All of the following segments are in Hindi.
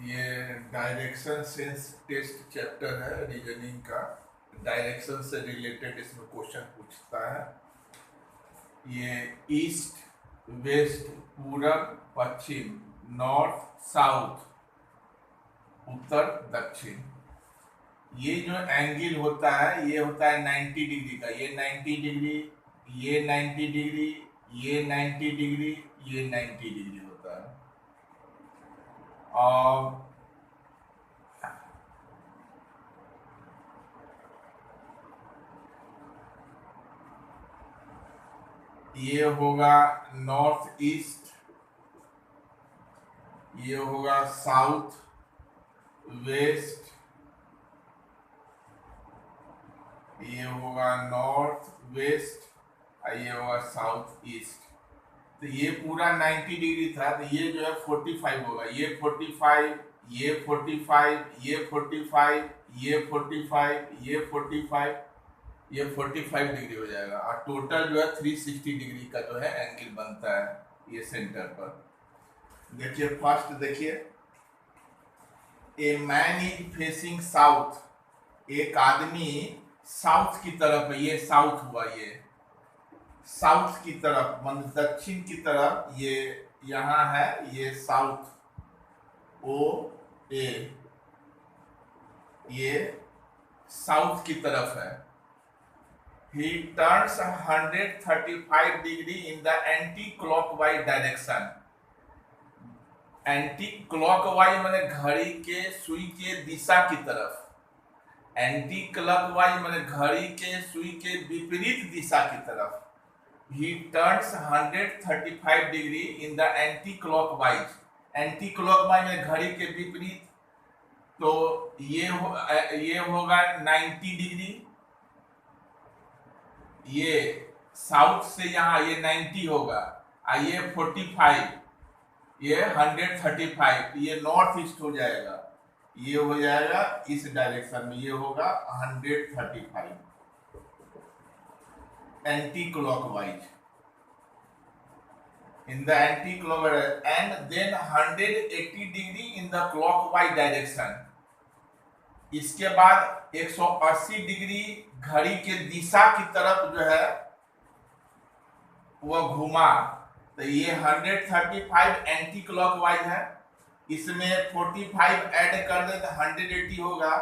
ये डायरेक्शन सेंस टेस्ट चैप्टर है रीजनिंग का। डायरेक्शन से रिलेटेड इसमें क्वेश्चन पूछता है। ये ईस्ट वेस्ट, पूरब पश्चिम, नॉर्थ साउथ, उत्तर दक्षिण, ये जो एंगल होता है ये होता है 90 डिग्री का। ये 90 डिग्री, ये 90 डिग्री, ये 90 डिग्री, ये 90 डिग्री होता है। और ये होगा नॉर्थ ईस्ट, ये होगा साउथ वेस्ट, ये होगा नॉर्थ वेस्ट, और ये होगा साउथ ईस्ट। तो ये पूरा 90 डिग्री था, तो ये जो है 45 होगा। ये 45, ये 45, ये 45, ये 45, ये 45, ये 45 डिग्री हो जाएगा। और टोटल जो है 360 डिग्री का जो है एंगल बनता है ये सेंटर पर। देखिए फर्स्ट देखिए, a man is facing south. एक आदमी साउथ की तरफ है, ये साउथ हुआ, ये साउथ की तरफ मतलब दक्षिण की तरफ, ये यहाँ है, ये साउथ ओ ए, ये साउथ की तरफ है। He turns 135 degree in the anti-clockwise direction. Anti clockwise माने घड़ी के सुई के दिशा की तरफ। एंटी क्लॉकवाइज माने घड़ी के सुई के विपरीत दिशा की तरफ। He turns 135 degree in the anti-clockwise. Anti clockwise में घड़ी के विपरीत, तो ये होगा 90 डिग्री। ये साउथ से यहाँ ये 90 होगा, और ये 45, ये 135, ये नॉर्थ ईस्ट हो जाएगा। ये हो जाएगा इस डायरेक्शन में, ये होगा 135 anti clockwise in the anti clockwise, and then 180 degree in the clockwise direction. इसके बाद 180 डिग्री घड़ी के दिशा की तरफ जो है वह घुमा। तो ये 135 एंटी क्लॉकवाइज है, इसमें 45 ऐड कर दे तो 180 होगा।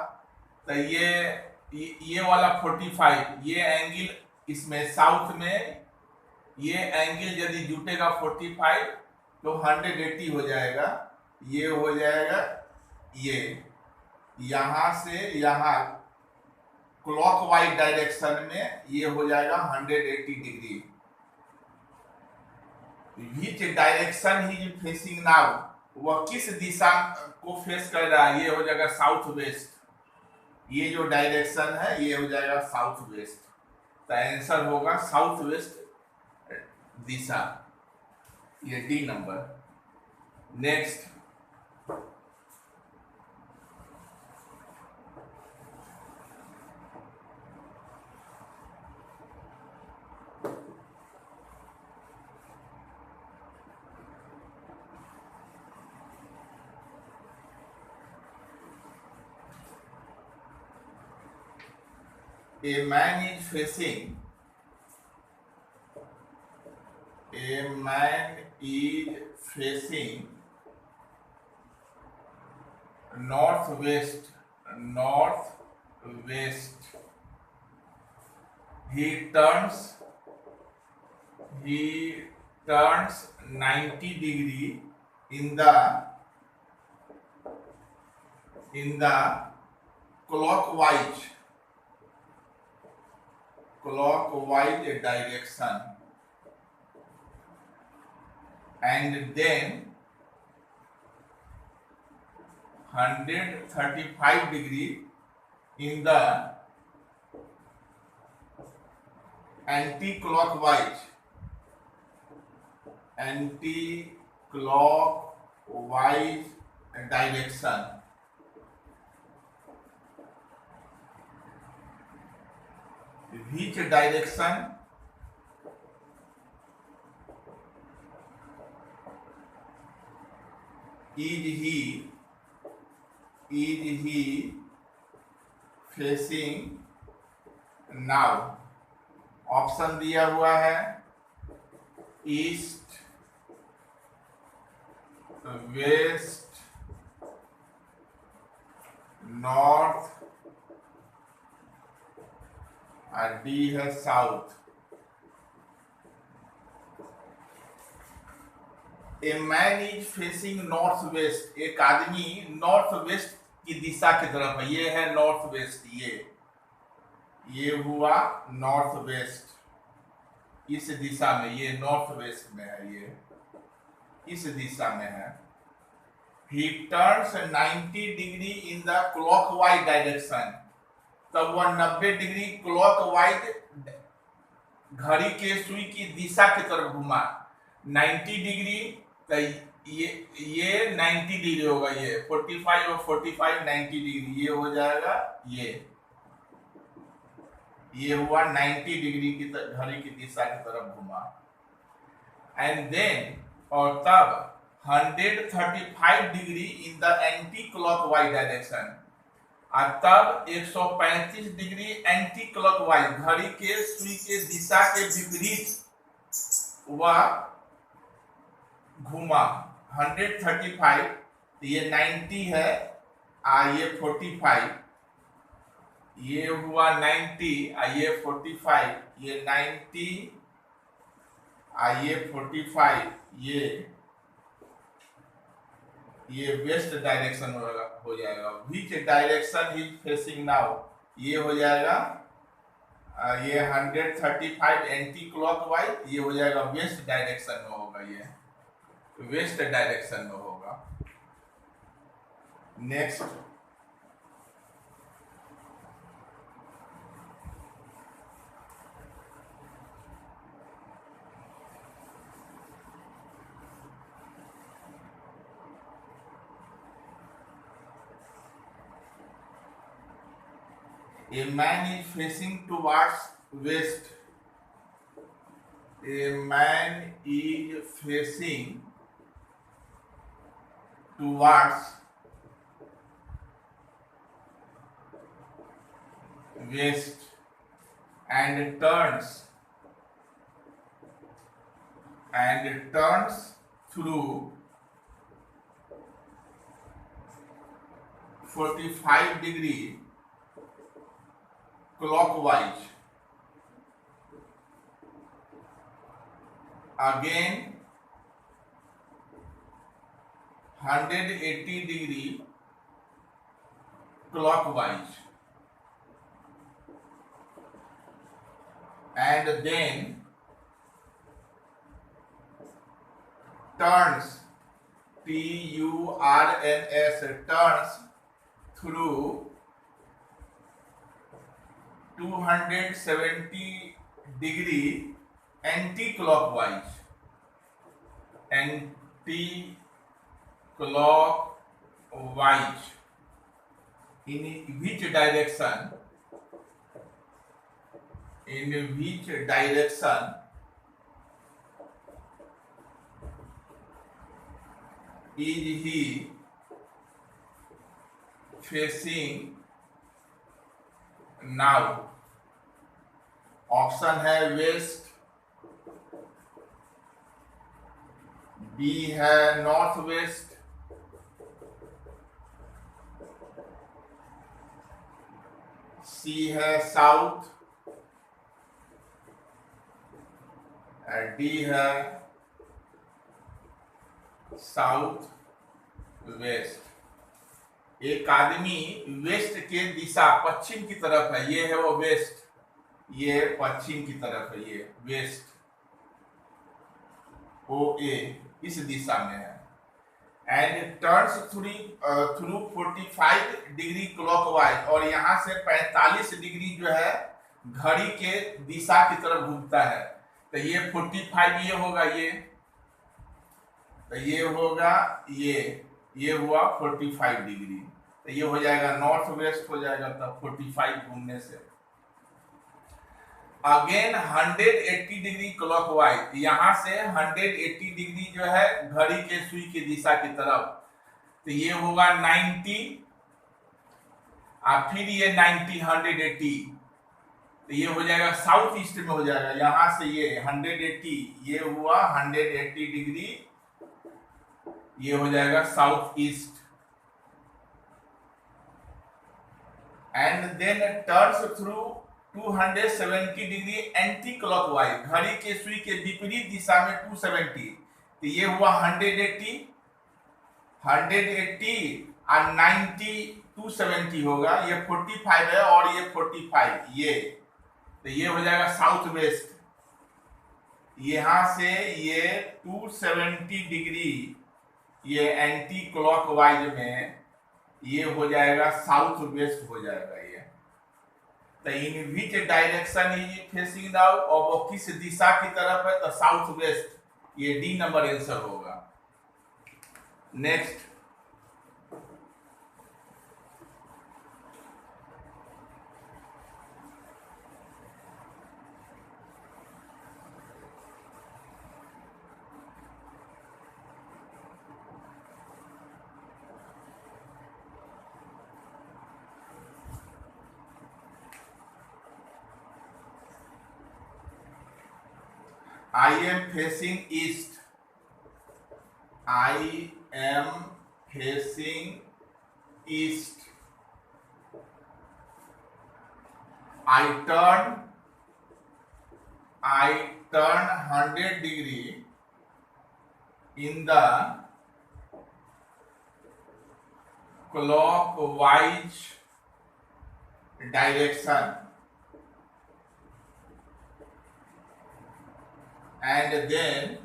तो ये वाला 45, ये एंगल इसमें साउथ में, ये एंगल यदि जुटेगा 45 तो 180 हो जाएगा। ये हो जाएगा, ये यहां से यहां क्लॉकवाइज डायरेक्शन में ये हो जाएगा 180 degree. Which direction he is facing now, वह किस दिशा को फेस कर रहा है, ये हो जाएगा साउथ वेस्ट। ये जो डायरेक्शन है ये हो जाएगा साउथ वेस्ट। तो आंसर होगा साउथ वेस्ट दिशा, ये D number. Next, a man is facing northwest. He turns 90 degree in the clockwise direction, and then 135 degree in the anti-clockwise direction. Which direction is he is he facing now? Option दिया हुआ है ईस्ट, वेस्ट, नॉर्थ और डी है south. A man is facing north west. एक आदमी नॉर्थ वेस्ट की दिशा की तरफ है। ये है नॉर्थ वेस्ट, ये हुआ नॉर्थ वेस्ट, इस दिशा में, ये नॉर्थ वेस्ट में है, ये इस दिशा में है। ही turns 90 degree in the clockwise direction. तब वह 90 डिग्री क्लॉकवाइज घड़ी के सुई की दिशा की तरफ घुमा। 90 डिग्री, तो ये 90 डिग्री होगा, ये 45 और 45 90 डिग्री, ये हो जाएगा, ये हुआ 90 डिग्री की घड़ी की दिशा की तरफ घुमा। एंड देन, और तब 135 degree in the anti clockwise direction, और तब 135 डिग्री एंटी क्लॉकवाइज घड़ी के सुई के दिशा के विपरीत वह घुमा। 135, ये 90 है, ये 45, ये हुआ 90, ये 45, ये 90, ये 45, ये वेस्ट डायरेक्शन हो जाएगा। Which direction he facing now, ये हो जाएगा, ये 135 एंटी क्लॉकवाइज, ये हो जाएगा वेस्ट डायरेक्शन में होगा, ये वेस्ट डायरेक्शन में होगा। Next, a man is facing towards west. A man is facing towards west and turns through 45 degree clockwise. Again 180 degree clockwise, and then turns, turns, turns through 270 degree anti-clockwise, in which direction is he facing now? Option है वेस्ट, बी है नॉर्थ वेस्ट, सी है साउथ, डी है साउथ वेस्ट। एक आदमी वेस्ट के दिशा पश्चिम की तरफ है, ये है वो वेस्ट, ये पश्चिम की तरफ है, ये वेस्ट, ओ ए इस दिशा में है। And turns through 45 degree clockwise, और यहाँ से 45 डिग्री जो है घड़ी के दिशा की तरफ घूमता है। तो ये 45 ये होगा, तो ये होगा, ये हुआ 45 डिग्री, तो ये हो जाएगा नॉर्थ वेस्ट हो जाएगा, तब 45 घूमने से। अगेन 180 डिग्री क्लॉकवाइज, यहां से 180 डिग्री जो है घड़ी के सुई की दिशा की तरफ, तो ये होगा 90, और फिर ये 90 180, तो ये हो जाएगा साउथ ईस्ट में हो जाएगा। यहां से ये 180, ये हुआ 180 डिग्री, ये हो जाएगा south east. And then turns through 270 degree anti clockwise, घड़ी के सुई के विपरीत दिशा में 270, तो ये हुआ 180 और 90 270 होगा, ये 45 है और ये 45, ये तो ये हो जाएगा साउथ वेस्ट। यहां से ये 270 डिग्री ये एंटी क्लॉकवाइज में ये हो जाएगा साउथ वेस्ट हो जाएगा ये। तो in which direction is facing now, और वो किस दिशा की तरफ है, तो साउथ वेस्ट, ये डी नंबर आंसर होगा। Next, I am facing east. I am facing east. I turn 100 degree in the clockwise direction, and then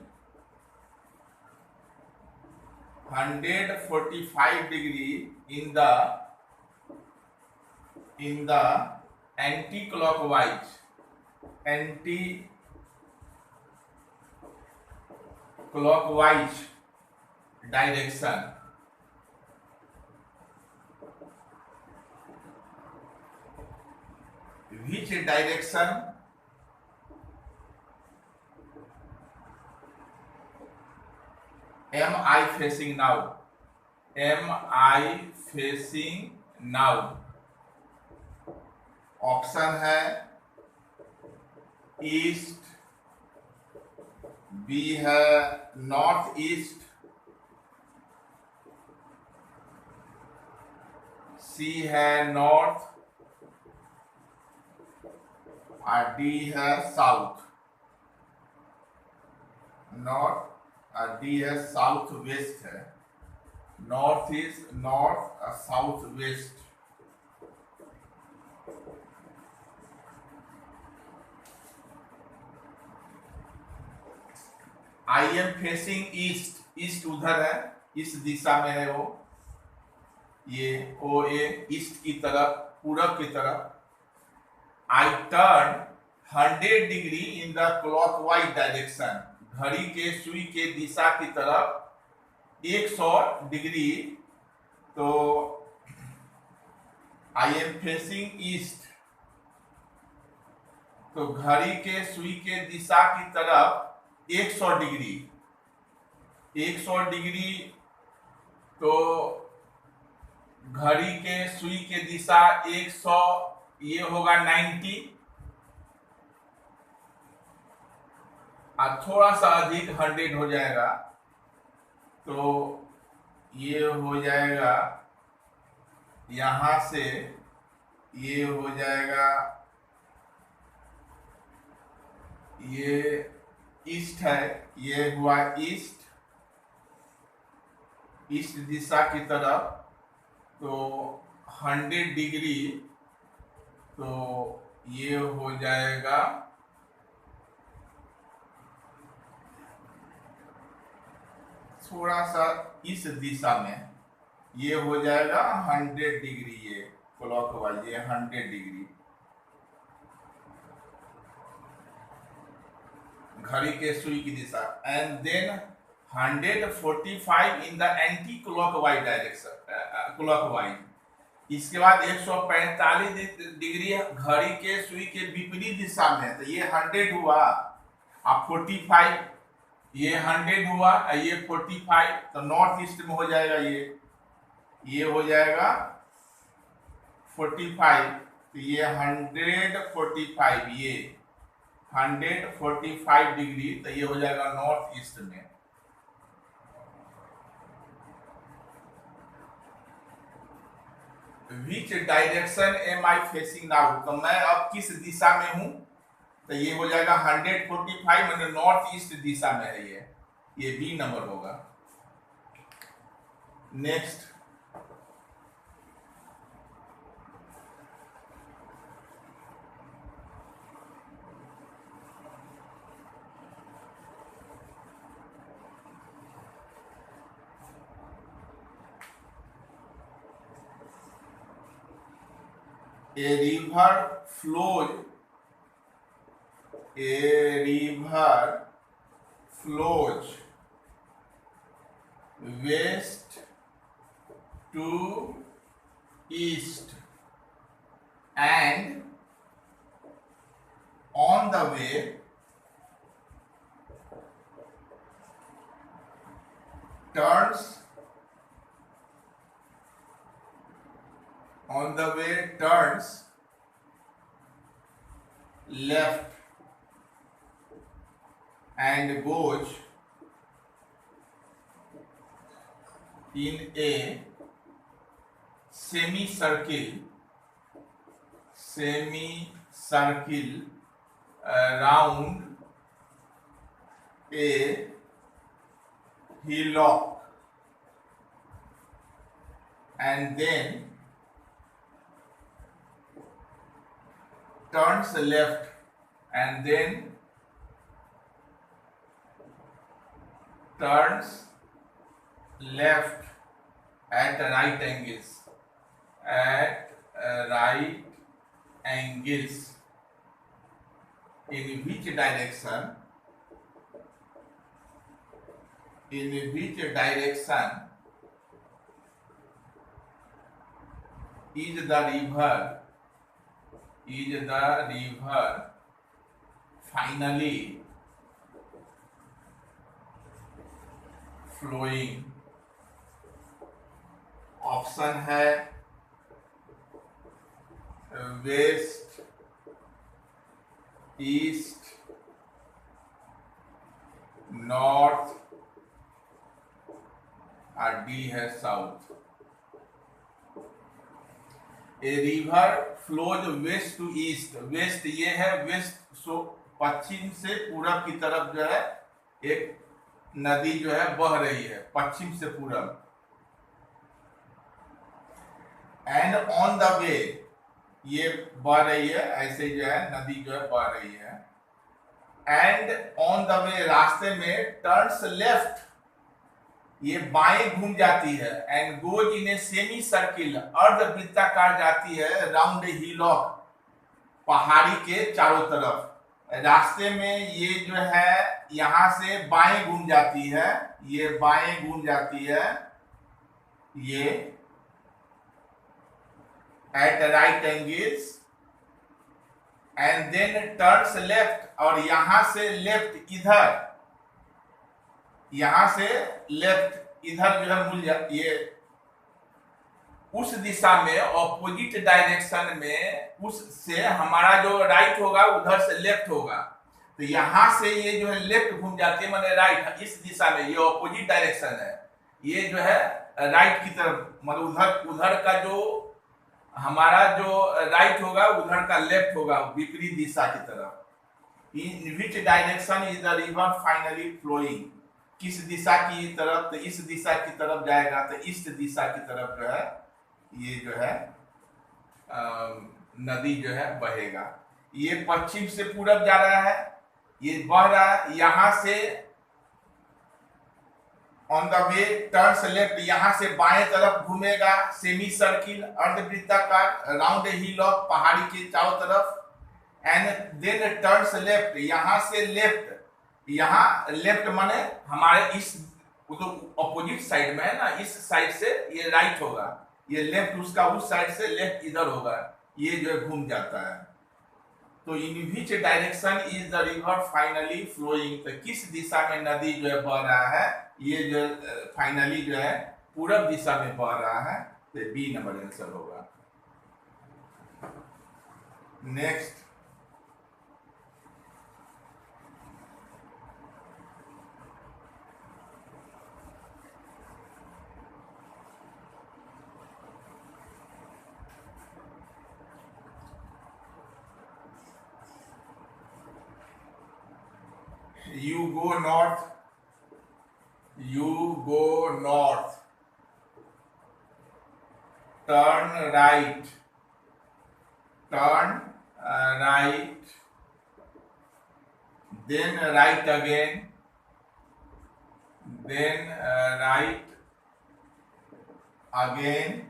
145 degree in the anti-clockwise direction. Which direction am I facing now? Am I facing now? Option है ईस्ट, बी है नॉर्थ ईस्ट, सी है नॉर्थ और डी है साउथ। नॉर्थ और डी है साउथ वेस्ट है, नॉर्थ ईस्ट, नॉर्थ और south west. I am facing east, east उधर है, इस दिशा में है वो, ये ओ ए ईस्ट की तरफ, पूरब की तरफ। I turn 100 degree in the clockwise direction, घड़ी के सुई के दिशा की तरफ 100 डिग्री। तो आई एम फेसिंग ईस्ट, तो घड़ी के सुई के दिशा की तरफ 100 डिग्री, 100 डिग्री, तो घड़ी के सुई के दिशा 100, ये होगा 90, और थोड़ा सा अधिक 100 हो जाएगा, तो ये हो जाएगा यहां से, ये हो जाएगा, ये ईस्ट है, ये हुआ ईस्ट, ईस्ट दिशा की तरफ, तो 100 डिग्री, तो ये हो जाएगा थोड़ा सा इस दिशा में, ये हो जाएगा 100 डिग्री, ये क्लॉकवाइज, ये 100 डिग्री घड़ी के सुई की दिशा। And then 145 in the anti clockwise direction, clockwise. इसके बाद 145 डिग्री घड़ी के सुई के विपरीत दिशा में, तो ये 100 हुआ, अब 45, ये 100 हुआ, ये 45, तो नॉर्थ ईस्ट में हो जाएगा, ये हो जाएगा 45, तो ये 145, ये 145 डिग्री, तो ये हो जाएगा नॉर्थ ईस्ट में। Which direction am I facing now, तो मैं अब किस दिशा में हूं, तो ये हो जाएगा 145 मतलब नॉर्थ ईस्ट दिशा में है ये बी नंबर होगा। Next, a river flows west to east and on the way turns left and goes in a semicircle around a hillock and then turns left and then turns left at right angles in which direction is the river finally flowing। Option है वेस्ट, ईस्ट, नॉर्थ और डी है south. A river flows west to east, west ये है वेस्ट, सो पश्चिम से पूरब की तरफ जो है एक नदी जो है बह रही है, पश्चिम से पूरब। एंड ऑन द वे, ये बह रही है ऐसे जो है नदी जो है बह रही है। एंड ऑन द वे, रास्ते में टर्न्स लेफ्ट, ये बाएं घूम जाती है। And goes in a semi circle, अर्धवृत्ताकार जाती है राउंड ए हिलॉक, पहाड़ी के चारों तरफ। रास्ते में ये जो है यहां से बाएं घूम जाती है, ये बाएं घूम जाती है, ये at right angles and then turns left, और यहां से लेफ्ट इधर, यहां से लेफ्ट इधर जो है मुड़ जाती है, उस दिशा में ऑपोजिट डायरेक्शन में, उससे हमारा जो राइट होगा उधर से लेफ्ट होगा। तो यहां से ये जो है लेफ्ट घूम जाती है मतलब राइट, इस दिशा में, ये ऑपोजिट डायरेक्शन है। ये जो है राइट की तरफ, मतलब उधर का जो हमारा जो राइट होगा उधर का लेफ्ट होगा, विपरीत दिशा की तरफ। In which direction is the river finally flowing, किस दिशा की तरफ, तो इस दिशा की तरफ जाएगा, तो इस दिशा की तरफ जो है ये जो है नदी जो है बहेगा। ये पश्चिम से पूरब जा रहा है, ये बह रहा है, यहां से on the way turns left, यहां से बाएं तरफ घूमेगा, सेमी सर्किल अर्धवृत्ताकार राउंड ए हिलॉक, पहाड़ी के चारों तरफ। एंड देन टर्न्स लेफ्ट, यहां से लेफ्ट, यहाँ लेफ्ट माने हमारे इस, वो तो ऑपोजिट साइड में है ना, इस साइड से ये राइट होगा, ये लेफ्ट उसका उस साइड से लेफ्ट इधर होगा, ये जो है घूम जाता है। तो in which direction is the river finally flowing, तो किस दिशा में नदी जो है बह रहा है, ये जो फाइनली जो है पूरब दिशा में बह रहा है, तो बी नंबर आंसर होगा। next you go north, turn right, right, then right again, then right again,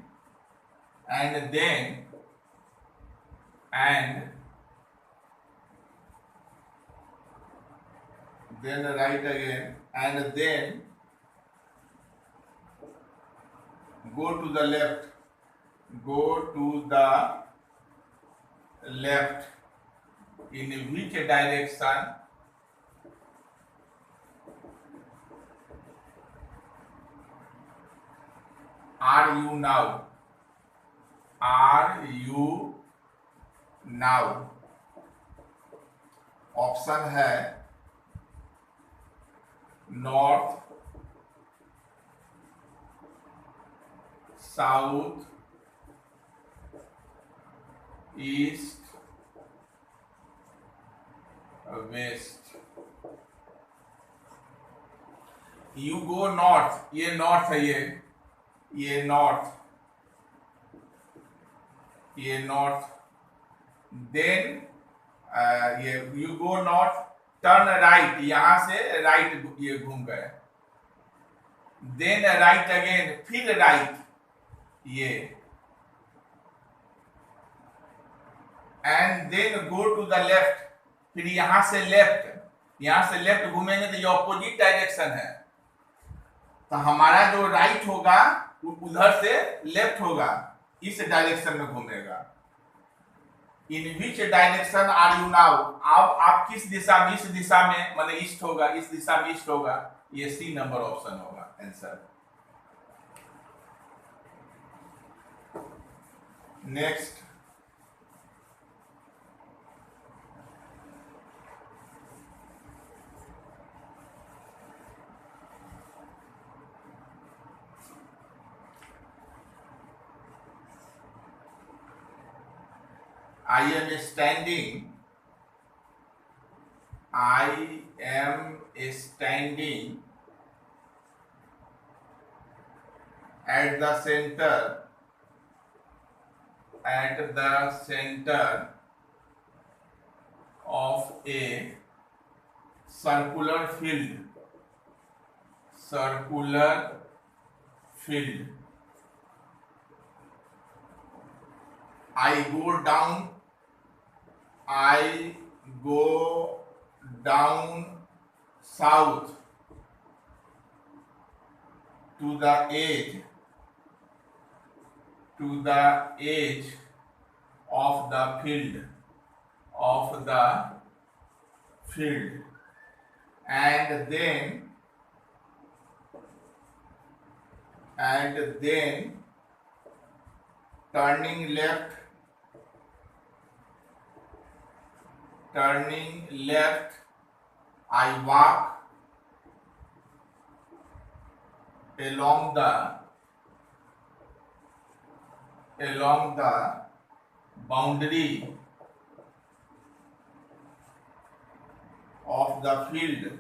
and then right again, and then go to the left, in which direction? Are you now? Option है north, south, east, west. You go north, ये नॉर्थ है, ये नॉर्थ, देन ये you go north, turn right, यहां से राइट ये घूम गए, देन राइट अगेन, फिर राइट ये, and then go to the left, फिर यहां से लेफ्ट घूमेंगे तो ये ऑपोजिट डायरेक्शन है, तो हमारा जो राइट होगा उधर से लेफ्ट होगा, इस डायरेक्शन में घूमेगा। In which direction are you now, अब आप किस दिशा में, इस दिशा में, माने ईस्ट होगा, इस दिशा में ईस्ट होगा, ये सी नंबर ऑप्शन होगा answer. Next I am standing at the center of a circular field, I go down south to the edge of the field, and then turning left, I walk along the boundary of the field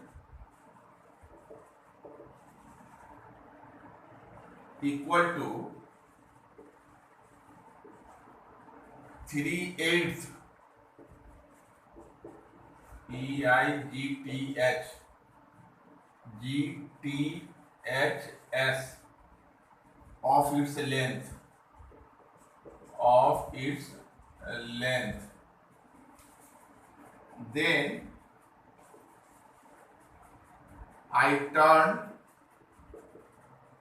equal to 3/8 GTHS of its length, then I turn